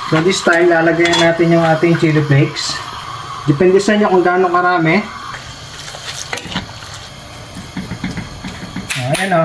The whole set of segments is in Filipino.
So this time, lalagyan natin yung ating chili flakes. Depende sa inyo kung gaano karami. Ayan o.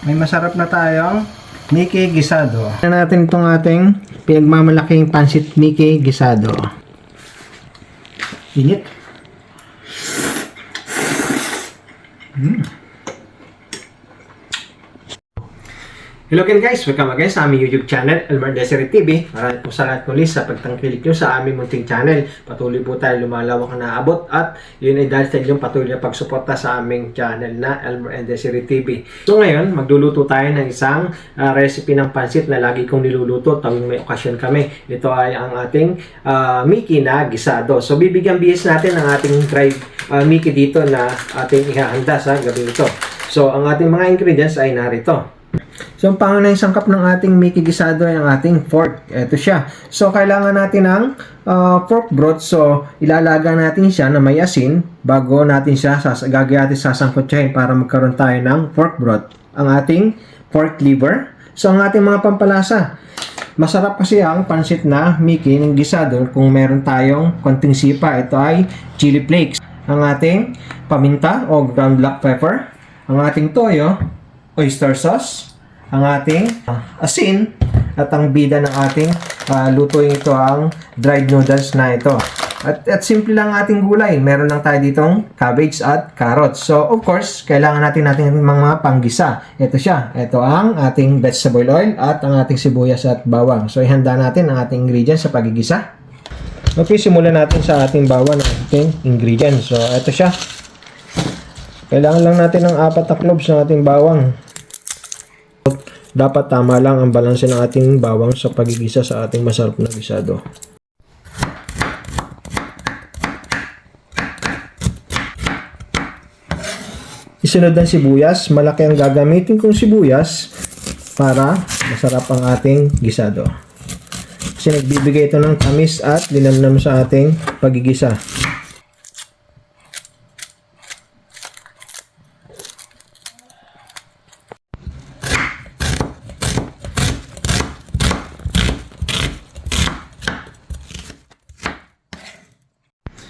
May masarap na tayong Mickey Gisado. Tignan natin itong ating pinagmamalaking pansit Mickey Gisado. Init. Hello again guys, welcome again sa aming YouTube channel, Elmer Desiree TV. Maraming po salamat muli sa pagtangkilik nyo sa aming munting channel. Patuloy po tayo lumalawak na naabot at yun ay dahil sa inyong patuloy na pagsuporta sa aming channel na Elmer Desiree TV. So ngayon, magluluto tayo ng isang recipe ng pansit na lagi kong niluluto tuwing may okasyon kami. Ito ay ang ating Mickey na gisado. So bibigyan bihis natin ang ating dried Mickey dito na ating ihahanda sa gabi ito. So ang ating mga ingredients ay narito. So, ang pangunahing sangkap ng ating Mickey Gisado ay ang ating pork. Ito siya. So, kailangan natin ng pork broth. So, ilalaga natin siya na may asin bago natin siya sasangkotsahin para magkaroon tayo ng pork broth. Ang ating pork liver. So, ang ating mga pampalasa. Masarap kasi ang pansit na Mickey ng Gisado kung meron tayong konting sipa. Ito ay chili flakes. Ang ating paminta o ground black pepper. Ang ating toyo, oyster sauce. Ang ating asin at ang bida ng ating lutuin ito ang dried noodles na ito. At simple lang ating gulay. Meron lang tayo ditong cabbage at carrots. So, of course, kailangan natin mga panggisa. Ito siya. Ito ang ating vegetable oil at ang ating sibuyas at bawang. So, ihanda natin ang ating ingredients sa pagigisa. Okay, simulan natin sa ating bawang ng ating ingredients. So, ito siya. Kailangan lang natin ng 4 na cloves ng ating bawang. Dapat tama lang ang balanse ng ating bawang sa pagigisa sa ating masarap na gisado. Isunod ang sibuyas. Malaki ang gagamitin kong sibuyas para masarap ang ating gisado. Kasi nagbibigay ito ng tamis at linamnam sa ating pagigisa.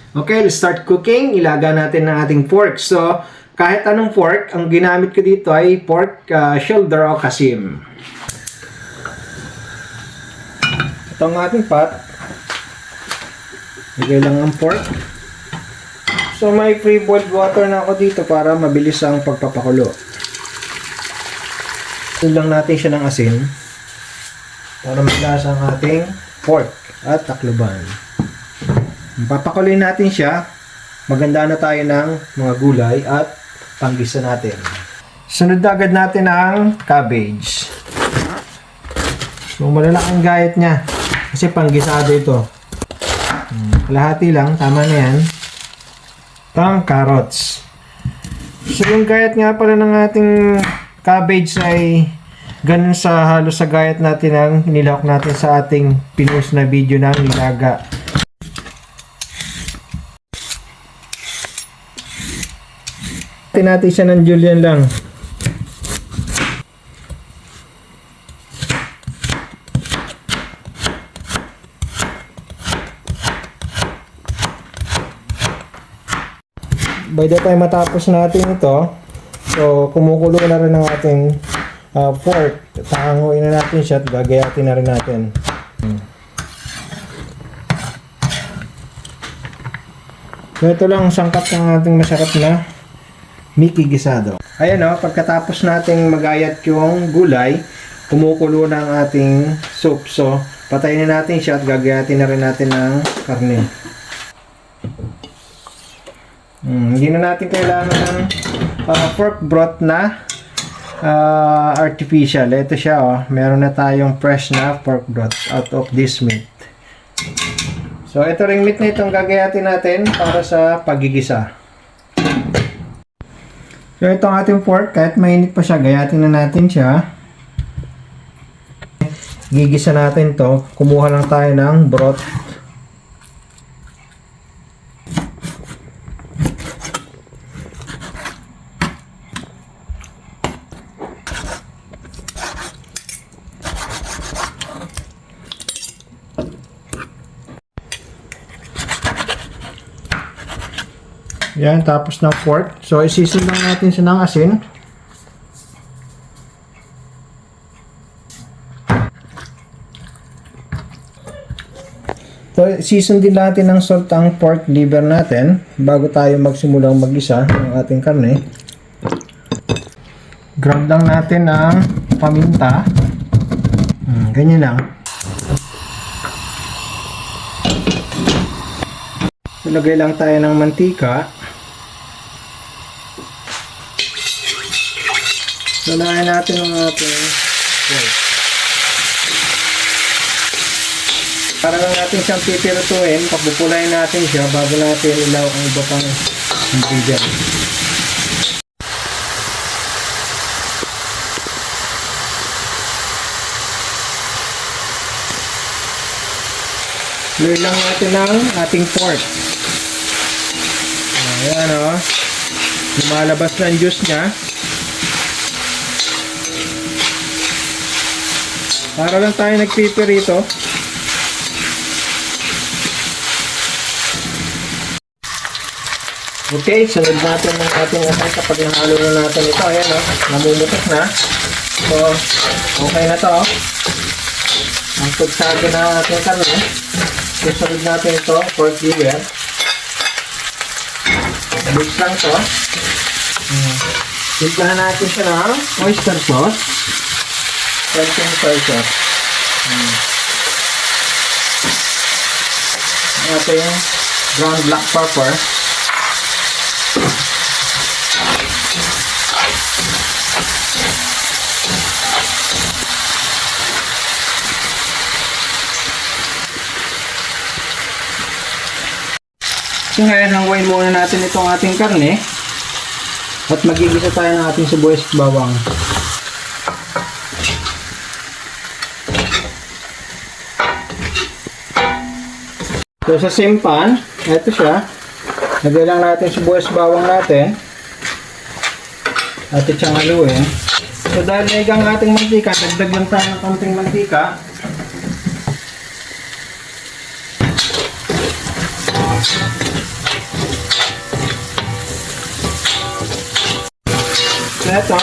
Okay, let's start cooking. Ilaga natin ng ating pork. So, kahit anong pork, ang ginamit ko dito ay pork shoulder o kasim. Ito ang ating pot. Lagay lang ang pork. So, may free boiled water na ako dito para mabilis ang pagpapakulo. Ito lang natin siya ng asin para maglasa ang ating pork at takluban. Papakuloyin natin siya. Maganda na tayo ng mga gulay at panggisa natin. Sunod na agad natin ang cabbage. So, malalaking gayat niya. Kasi panggisado ito. Kalahati lang. Tama na yan. Ito ang carrots. So, yung gayat nga pala ng ating cabbage ay ganun sa halos sa gayat natin ang nilahok natin sa ating pinost na video ng nilaga. Natin siya ng julienne lang. By the time matapos natin ito, so kumukulo na rin ang ating pork. Tahanguin na natin siya at gagayatin na rin natin. So ito lang ang sangkap ng ating masarap na Mickey Gisado. Ayan o, pagkatapos nating magayat yung gulay, kumukulo na ang ating soup. So, patayin na natin siya at gagayatin na rin natin ng karne. Hindi na natin kailangan ng pork broth na artificial. Ito siya o, meron na tayong fresh na pork broth out of this meat. So, ito ring meat na itong gagayatin natin para sa pagigisa. So, ito ang ating pork. Kahit mainit pa siya, gayatin na natin siya. Gigisa natin to. Kumuha lang tayo ng broth. Yan, tapos ng pork. So, isisin lang natin siya ng asin. So, season din natin ng salt ang pork liver natin bago tayo magsimulang mag-isa ng ating karne. Grab lang natin ng paminta. Ganyan lang. Ilagay lang tayo ng mantika. Lalayan natin ang ating pork. Para lang natin siyang pipirituin, papupulayin natin siya bago natin ilaw ang iba pang ingredients. Luin lang natin ang ating pork. Ayan o. Lumalabas na ang juice niya. Para lang tayo nagpipirito. Okay, sunod natin ng ating atay kapag nahalo na natin ito. Ayan o, namumutok na. So, okay na to. Ang tugsado na ating karne. Susunod natin ito, pork liver. Mix lang to. Simplahan natin siya ng oyster sauce. Konting soy sauce. Ating ground black pepper. So ngayon, hangwain muna natin itong ating karne at magigisa tayo ng ating sibuyas at bawang. So sa same pan, ito siya. Lagay lang natin sibuyas at bawang natin at siyang haluin. So dahil naigang ating mantika, dagdag lang tayo ng konting mantika. So ito,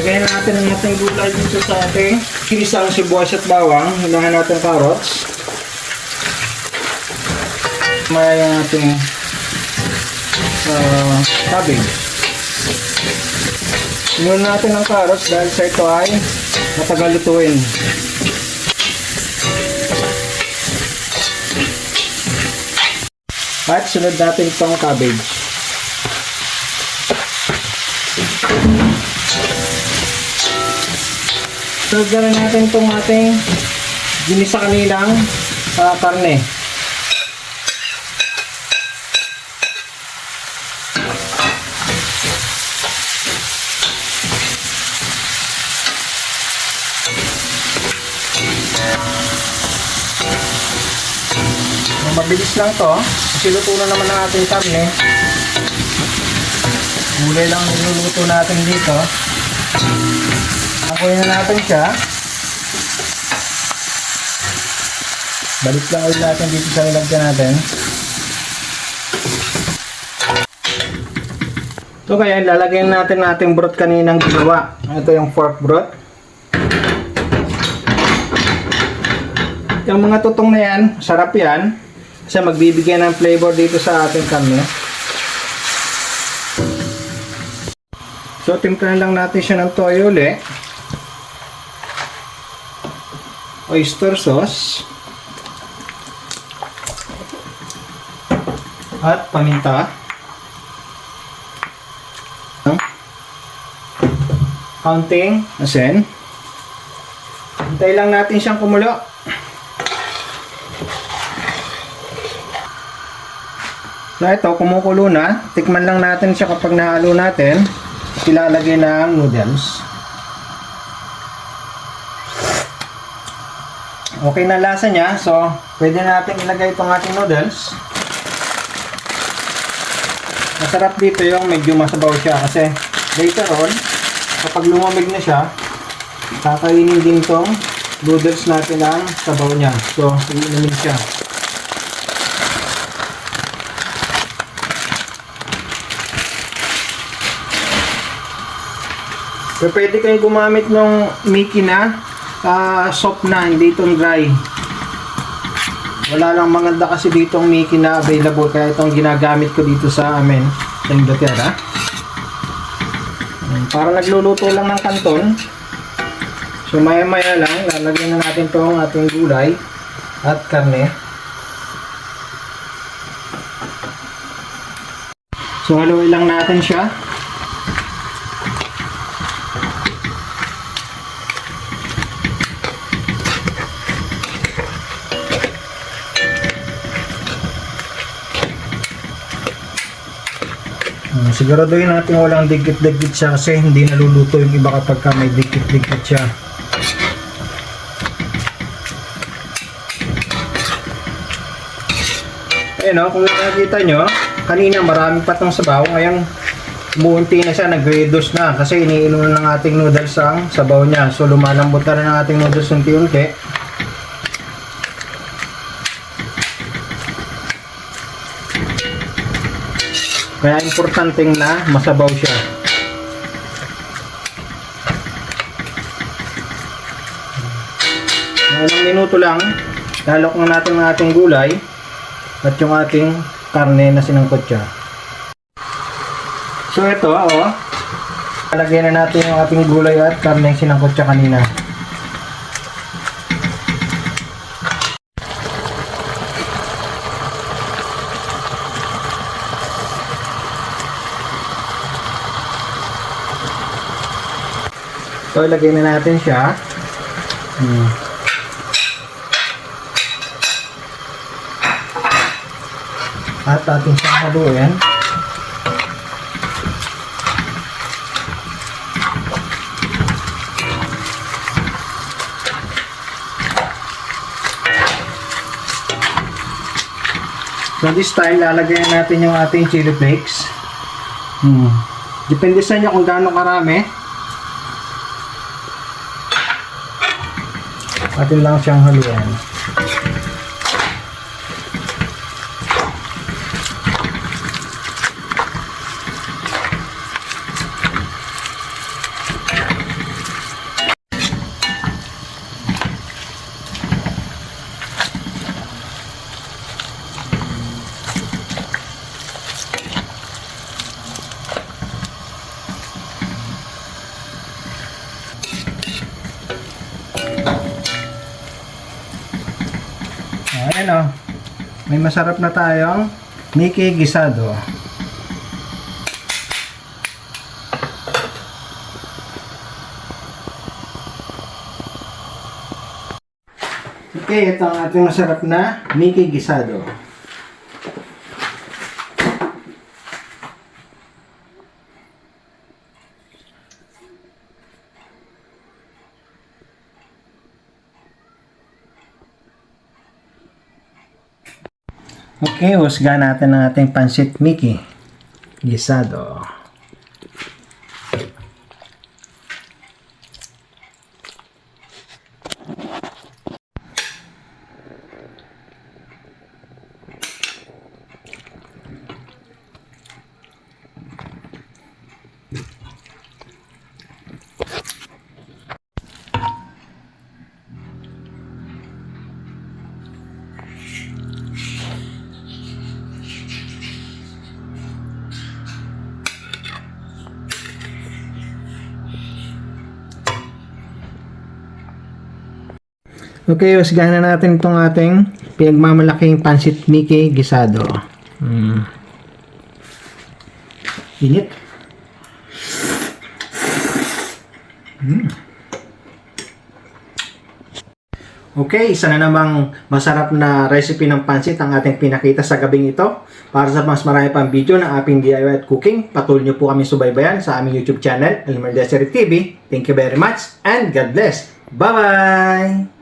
lagay natin ang ating gulay dito sa ating ginisang sibuyas at bawang. Hilahan natin carrots. May ating cabbage. Inulan natin ang carrots dahil sa ito ay matagal lutuin. At sunod natin itong cabbage. Sunod na natin itong ating ginisa kaninang karne. Mabilis lang to kasi luto na naman ang ating karne. Gulay lang niluluto natin dito. Hakuin na natin siya. Balik lang ulit natin dito sa nilagyan natin. So kaya lalagyan natin ating broth kaninang ginawa. Ito yung pork broth. Yung mga tutong na yan, sarap yan. Kasi magbibigay ng flavor dito sa ating karne. So timplahan lang natin siya ng toyo ulit. Oyster sauce. At paminta. Counting asin. Hintay lang natin siyang kumulo. So ito, kumukulo na. Tikman lang natin siya kapag nahalo natin. Ilalagay ng noodles. Okay na lasa niya. So, pwede natin ilagay itong ating noodles. Masarap dito yung medyo masabaw siya. Kasi later on, kapag lumamig na siya, kakainin din itong noodles natin ang sabaw niya. So, iinumin siya. So, pwede kayong gumamit ng Mickey na soft na, hindi itong dry. Wala lang maganda kasi dito ang Mickey na available, kaya itong ginagamit ko dito sa amin sa Inglaterra. Para nagluluto lang ng kanton. So maya maya lang lalagyan na natin itong ating gulay at karne. So haluin lang natin siya. Siguraduhin natin walang dikit-dikit siya kasi hindi naluluto yung iba kapag ka may dikit-dikit siya. Ayun o, kung nakikita nyo, kanina marami pa itong sabaw, ngayon bumunti na siya, nag-reduce na kasi iniinom na ng ating noodles ang sabaw niya. So lumalambot na rin ang ating noodles unti-unti. Kaya importanteng na masabaw siya. Ilang minuto lang, lalok na natin ang ating gulay at yung ating karne na sinangkot siya. So ito, lalagyan na natin yung ating gulay at karne yung sinangkot siya kanina. So, ilagay na natin siya. At ating siyang haluin. So, this time, lalagyan natin yung ating chili flakes. Depende sa inyo kung gaano karami. Atin lang siyang haluan. Ayan o, may masarap na tayong Mickey gisado. Okay, ito ang ating masarap na Mickey gisado. Okay, husga natin ang ating pansit Mickey gisado. Okay, husgahan na natin itong ating pinagmamalaking pansit Mickey gisado. Init. Okay, isa na namang masarap na recipe ng pansit ang ating pinakita sa gabing ito. Para sa mas marami pang video ng ating DIY at cooking, patuloy niyo po kami subaybayan sa aming YouTube channel, Elmer Desiree TV. Thank you very much and God bless. Bye-bye!